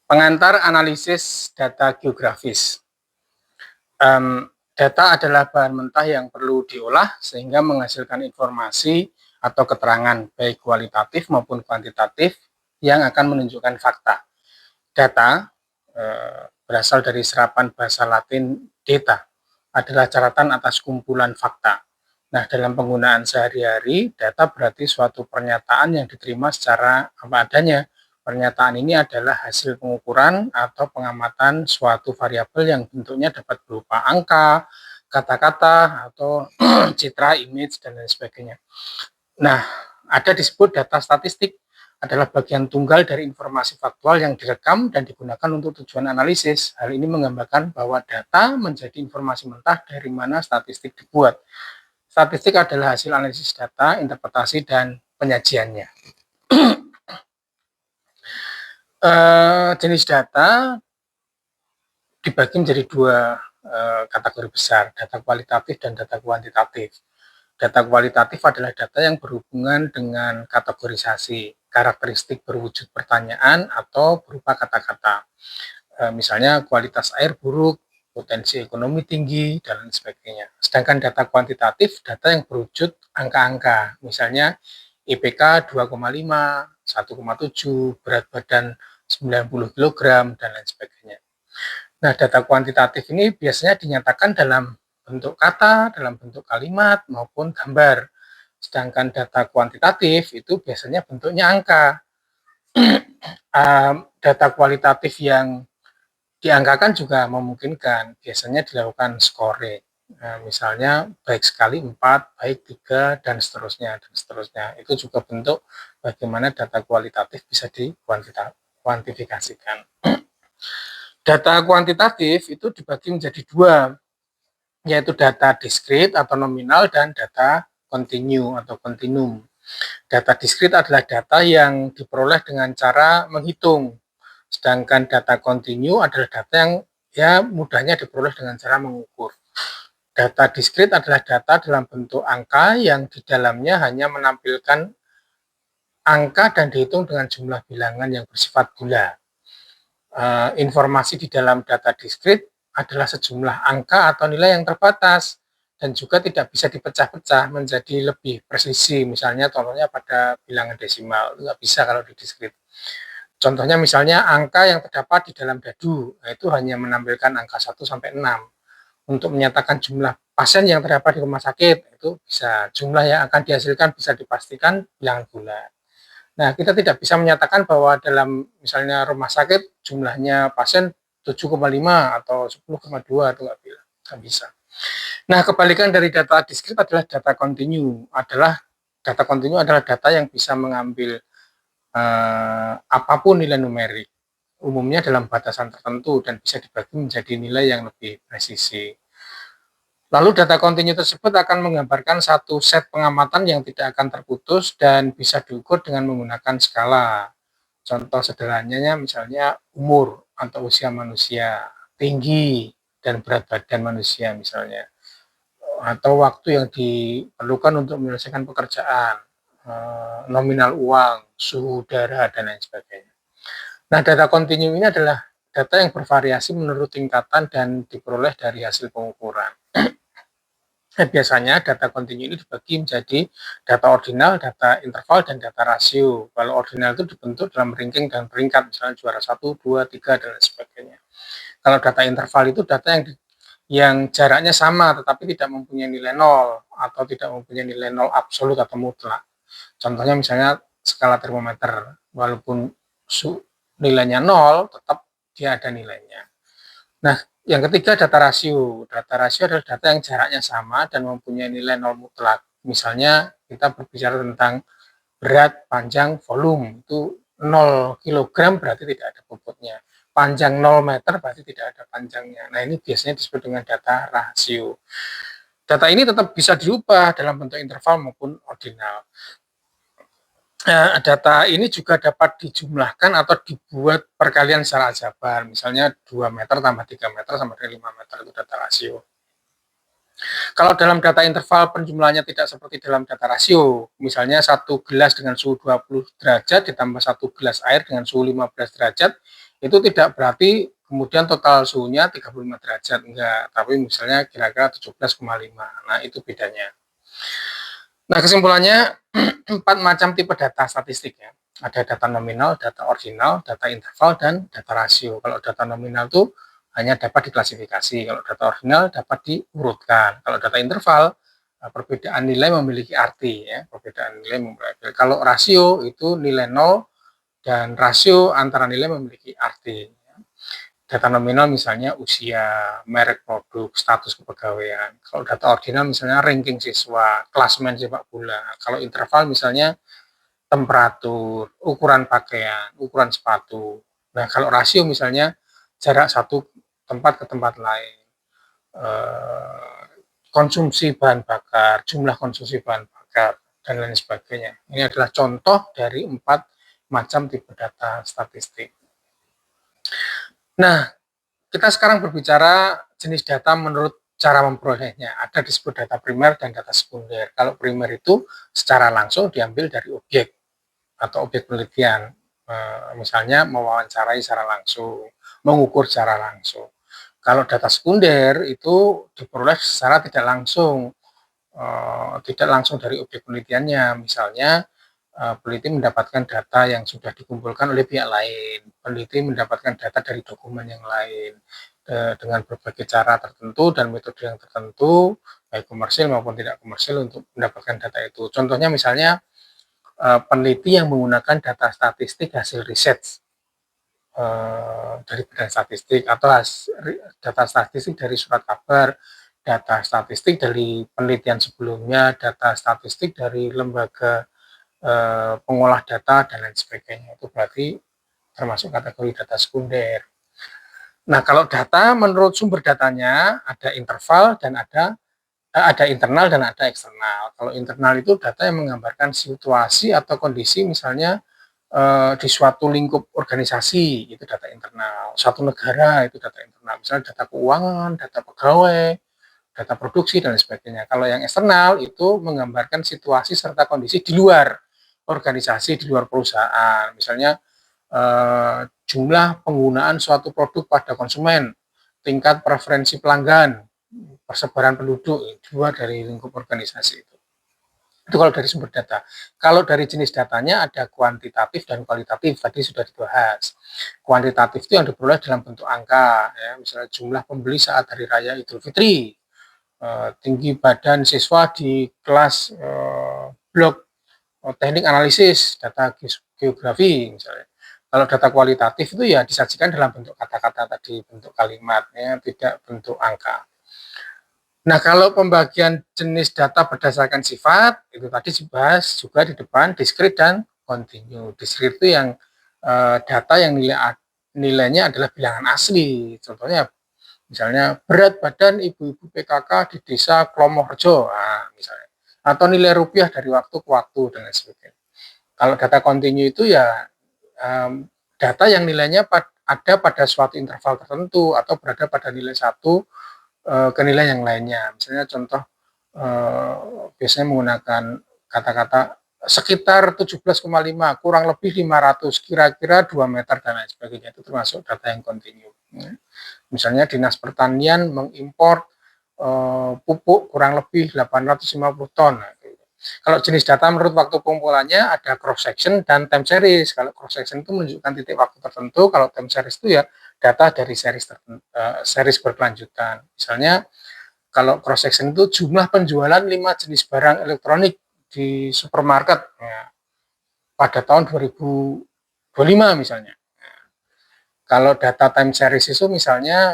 Pengantar analisis data geografis. Data adalah bahan mentah yang perlu diolah sehingga menghasilkan informasi atau keterangan baik kualitatif maupun kuantitatif yang akan menunjukkan fakta. Data berasal dari serapan bahasa Latin data, adalah catatan atas kumpulan fakta. Nah, dalam penggunaan sehari-hari, data berarti suatu pernyataan yang diterima secara apa adanya. Pernyataan ini adalah hasil pengukuran atau pengamatan suatu variabel yang bentuknya dapat berupa angka, kata-kata, atau citra, image, dan lain sebagainya. Nah, ada disebut data statistik adalah bagian tunggal dari informasi faktual yang direkam dan digunakan untuk tujuan analisis. Hal ini menggambarkan bahwa data menjadi informasi mentah dari mana statistik dibuat. Statistik adalah hasil analisis data, interpretasi, dan penyajiannya. Jenis data dibagi menjadi dua kategori besar, data kualitatif dan data kuantitatif. Data kualitatif adalah data yang berhubungan dengan kategorisasi, karakteristik berwujud pertanyaan atau berupa kata-kata. Misalnya kualitas air buruk, potensi ekonomi tinggi, dan lain sebagainya. Sedangkan data kuantitatif, data yang berwujud angka-angka, misalnya IPK 2,5, 1,7, berat badan 90 kg, dan lain sebagainya. Nah, data kuantitatif ini biasanya dinyatakan dalam bentuk kata, dalam bentuk kalimat, maupun gambar. Sedangkan data kuantitatif itu biasanya bentuknya angka. Data kualitatif yang diangkakan juga memungkinkan, biasanya dilakukan scoring. Misalnya baik sekali 4, baik 3, dan seterusnya, dan seterusnya. Itu juga bentuk bagaimana data kualitatif bisa dikuantifikasikan. Data kuantitatif itu dibagi menjadi dua, yaitu data diskrit atau nominal dan data kontinu atau kontinum. Data diskrit adalah data yang diperoleh dengan cara menghitung, sedangkan data kontinu adalah data yang mudahnya diperoleh dengan cara mengukur. Data diskrit adalah data dalam bentuk angka yang di dalamnya hanya menampilkan angka dan dihitung dengan jumlah bilangan yang bersifat bulat. Informasi di dalam data diskrit adalah sejumlah angka atau nilai yang terbatas dan juga tidak bisa dipecah-pecah menjadi lebih presisi. Misalnya contohnya pada bilangan desimal, nggak bisa kalau di diskrit. Contohnya misalnya angka yang terdapat di dalam dadu, itu hanya menampilkan angka 1 sampai 6. Untuk menyatakan jumlah pasien yang terdapat di rumah sakit, itu bisa jumlah yang akan dihasilkan bisa dipastikan bilangan bulat. Nah, kita tidak bisa menyatakan bahwa dalam misalnya rumah sakit jumlahnya pasien 7,5 atau 10,2 itu nggak bisa. Nah, kebalikan dari data diskrit adalah data kontinu. Data kontinu adalah data yang bisa mengambil apapun nilai numerik, umumnya dalam batasan tertentu dan bisa dibagi menjadi nilai yang lebih presisi. Lalu data kontinu tersebut akan menggambarkan satu set pengamatan yang tidak akan terputus dan bisa diukur dengan menggunakan skala. Contoh sederhananya misalnya umur atau usia manusia, tinggi dan berat badan manusia misalnya, atau waktu yang diperlukan untuk menyelesaikan pekerjaan, nominal uang, suhu udara, dan lain sebagainya. Nah, data kontinu ini adalah data yang bervariasi menurut tingkatan dan diperoleh dari hasil pengukuran. Biasanya data kontinu ini dibagi menjadi data ordinal, data interval, dan data rasio. Kalau ordinal itu dibentuk dalam ranking dan peringkat, misalnya juara 1, 2, 3, dan lain sebagainya. Kalau data interval itu data yang jaraknya sama tetapi tidak mempunyai nilai 0 atau tidak mempunyai nilai 0 absolut atau mutlak. Contohnya misalnya skala termometer, walaupun nilainya 0, tetap dia ada nilainya. Nah, yang ketiga data rasio. Data rasio adalah data yang jaraknya sama dan mempunyai nilai 0 mutlak. Misalnya kita berbicara tentang berat, panjang, volume. Itu 0 kg berarti tidak ada bobotnya. Panjang 0 meter berarti tidak ada panjangnya. Nah, ini biasanya disebut dengan data rasio. Data ini tetap bisa diubah dalam bentuk interval maupun ordinal. Data ini juga dapat dijumlahkan atau dibuat perkalian secara aljabar. Misalnya 2 meter tambah 3 meter sama dengan 5 meter, itu data rasio. Kalau dalam data interval penjumlahannya tidak seperti dalam data rasio, misalnya 1 gelas dengan suhu 20 derajat ditambah 1 gelas air dengan suhu 15 derajat, Itu tidak berarti kemudian total suhunya 35 derajat, enggak, tapi misalnya kira-kira 17,5. Nah, itu bedanya. Nah, kesimpulannya 4 macam tipe data statistik ya. Ada data nominal, data ordinal, data interval, dan data rasio. Kalau data nominal itu hanya dapat diklasifikasi. Kalau data ordinal dapat diurutkan. Kalau data interval, perbedaan nilai memiliki arti ya. Perbedaan nilai memiliki. Kalau rasio itu nilai 0 dan rasio antara nilai memiliki arti. Data nominal misalnya usia, merek produk, status kepegawaian. Kalau data ordinal misalnya ranking siswa, klasemen sepak bola. Kalau interval misalnya temperatur, ukuran pakaian, ukuran sepatu. Nah, kalau rasio misalnya jarak satu tempat ke tempat lain, konsumsi bahan bakar, jumlah konsumsi bahan bakar, dan lain sebagainya. Ini adalah contoh dari 4 macam tipe data statistik. Nah, kita sekarang berbicara jenis data menurut cara memperolehnya. Ada disebut data primer dan data sekunder. Kalau primer itu secara langsung diambil dari objek atau objek penelitian. Misalnya mewawancarai secara langsung, mengukur secara langsung. Kalau data sekunder itu diperoleh secara tidak langsung dari objek penelitiannya. Misalnya peneliti mendapatkan data yang sudah dikumpulkan oleh pihak lain, peneliti mendapatkan data dari dokumen yang lain dengan berbagai cara tertentu dan metode yang tertentu, baik komersil maupun tidak komersil untuk mendapatkan data itu. Contohnya misalnya peneliti yang menggunakan data statistik hasil riset dari badan statistik atau data statistik dari surat kabar, data statistik dari penelitian sebelumnya, data statistik dari lembaga pengolah data dan lain sebagainya. Itu berarti termasuk kategori data sekunder. Nah, kalau data menurut sumber datanya ada interval dan ada internal dan ada eksternal. Kalau internal itu data yang menggambarkan situasi atau kondisi misalnya di suatu lingkup organisasi, itu data internal. Suatu negara itu data internal. Misalnya data keuangan, data pegawai, data produksi dan lain sebagainya. Kalau yang eksternal itu menggambarkan situasi serta kondisi di luar organisasi, di luar perusahaan. Misalnya jumlah penggunaan suatu produk pada konsumen, tingkat preferensi pelanggan, persebaran penduduk di luar dari lingkup organisasi itu. Itu kalau dari sumber data. Kalau dari jenis datanya ada kuantitatif dan kualitatif, tadi sudah dibahas. Kuantitatif itu yang diperoleh dalam bentuk angka, ya, misalnya jumlah pembeli saat Hari Raya Idul Fitri, tinggi badan siswa di kelas blok teknik analisis, data geografi misalnya. Kalau data kualitatif itu ya disajikan dalam bentuk kata-kata tadi, bentuk kalimat, ya, tidak bentuk angka. Nah, kalau pembagian jenis data berdasarkan sifat, itu tadi dibahas juga di depan, discrete dan continue. Discrete itu yang data yang nilainya adalah bilangan asli. Contohnya, misalnya berat badan ibu-ibu PKK di desa Klomorejo, nah, misalnya. Atau nilai rupiah dari waktu ke waktu, dan lain sebagainya. Kalau data continue itu ya data yang nilainya ada pada suatu interval tertentu atau berada pada nilai satu ke nilai yang lainnya. Misalnya contoh biasanya menggunakan kata-kata sekitar 17,5, kurang lebih 500, kira-kira 2 meter dan lain sebagainya. Itu termasuk data yang kontinu. Misalnya Dinas Pertanian mengimpor pupuk kurang lebih 850 ton. Kalau jenis data menurut waktu pengumpulannya ada cross section dan time series. Kalau cross section itu menunjukkan titik waktu tertentu, kalau time series itu ya data dari series berkelanjutan. Misalnya kalau cross section itu jumlah penjualan 5 jenis barang elektronik di supermarket ya, pada tahun 2025 misalnya. Kalau data time series itu misalnya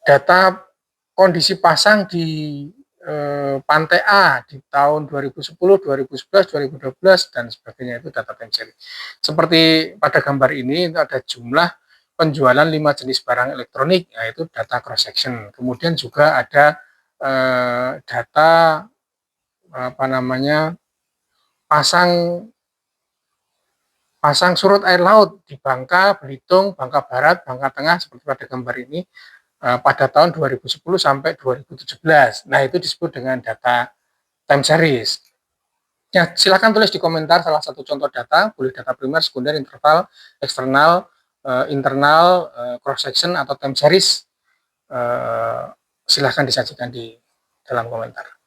data kondisi pasang di Pantai A di tahun 2010, 2011, 2012 dan sebagainya, itu data time series. Seperti pada gambar ini itu ada jumlah penjualan 5 jenis barang elektronik, yaitu data cross section. Kemudian juga ada data pasang surut air laut di Bangka Belitung, Bangka Barat, Bangka Tengah seperti pada gambar ini pada tahun 2010 sampai 2017. Nah, itu disebut dengan data time series. Ya, silakan tulis di komentar salah satu contoh data, boleh data primer, sekunder, interval, eksternal, internal, cross section atau time series. Silahkan disajikan di dalam komentar.